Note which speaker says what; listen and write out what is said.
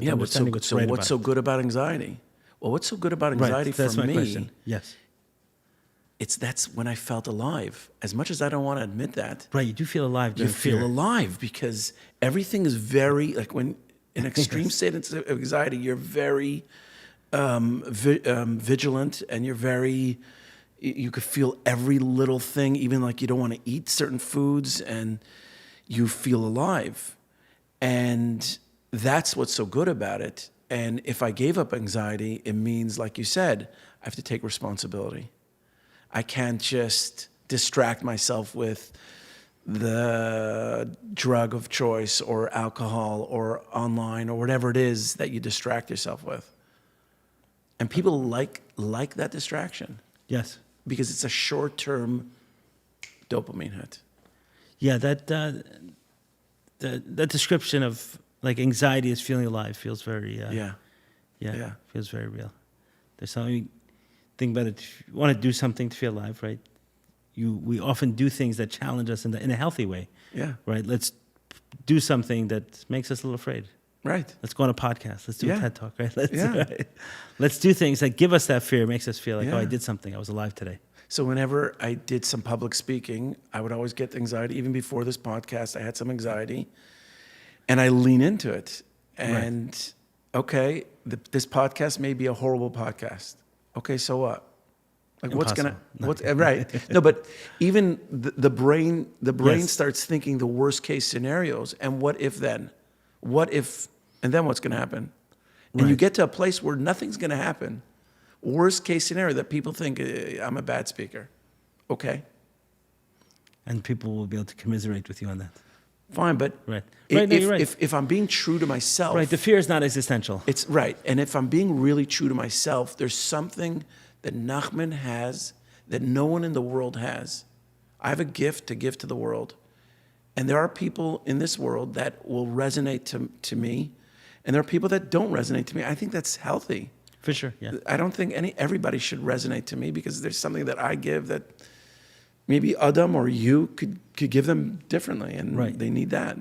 Speaker 1: But
Speaker 2: Yeah,
Speaker 1: understanding what's right
Speaker 2: what's
Speaker 1: about
Speaker 2: so
Speaker 1: it.
Speaker 2: good about anxiety? Well, what's so good about anxiety
Speaker 1: Right, that's
Speaker 2: for
Speaker 1: my
Speaker 2: me?
Speaker 1: question. Yes.
Speaker 2: That's when I felt alive. As much as I don't want to admit that,
Speaker 1: Right, you do feel alive
Speaker 2: you
Speaker 1: during
Speaker 2: feel
Speaker 1: fear.
Speaker 2: alive because everything is very like when in extreme
Speaker 1: Yes.
Speaker 2: state of anxiety, you're very vigilant and you're very. You could feel every little thing, even like you don't want to eat certain foods, and you feel alive. And that's what's so good about it. And if I gave up anxiety, it means, like you said, I have to take responsibility. I can't just distract myself with the drug of choice or alcohol or online or whatever it is that you distract yourself with. And people like that distraction
Speaker 1: Yes.
Speaker 2: because it's a short-term dopamine hit.
Speaker 1: Yeah, that description of like anxiety as feeling alive feels very
Speaker 2: Yeah.
Speaker 1: feels very real. There's something think about it. If you want to do something to feel alive, right? We often do things that challenge us in a healthy way.
Speaker 2: Yeah.
Speaker 1: Right. Let's do something that makes us a little afraid.
Speaker 2: Right.
Speaker 1: Let's go on a podcast. Let's do a
Speaker 2: Yeah.
Speaker 1: TED Talk, right?
Speaker 2: Yeah.
Speaker 1: Let's do things that give us that fear, makes us feel like,
Speaker 2: Yeah.
Speaker 1: oh, I did something. I was alive today.
Speaker 2: So whenever I did some public speaking, I would always get anxiety. Even before this podcast, I had some anxiety. And I lean into it. And, okay, this podcast may be a horrible podcast. Okay, so what? Like
Speaker 1: Impossible.
Speaker 2: Right. No, but even the brain
Speaker 1: Yes.
Speaker 2: starts thinking the worst case scenarios. And what if then? What if, and then what's going to happen? And you
Speaker 1: Right.
Speaker 2: get to a place where nothing's going to happen. Worst case scenario that people think I'm a bad speaker. Okay,
Speaker 1: And people will be able to commiserate with you on that.
Speaker 2: fine, but
Speaker 1: Right.
Speaker 2: i-
Speaker 1: Right, no,
Speaker 2: if,
Speaker 1: you're right.
Speaker 2: if I'm being true to myself,
Speaker 1: Right. The fear is not existential.
Speaker 2: it's right. And if I'm being really true to myself, there's something that Nachman has that no one in the world has. I have a gift to give to the world. And there are people in this world that will resonate to me, and there are people that don't resonate to me. I think that's healthy.
Speaker 1: For sure. Yeah.
Speaker 2: I don't think everybody should resonate to me because there's something that I give that maybe Adam or you could give them differently, and
Speaker 1: Right.
Speaker 2: they need that.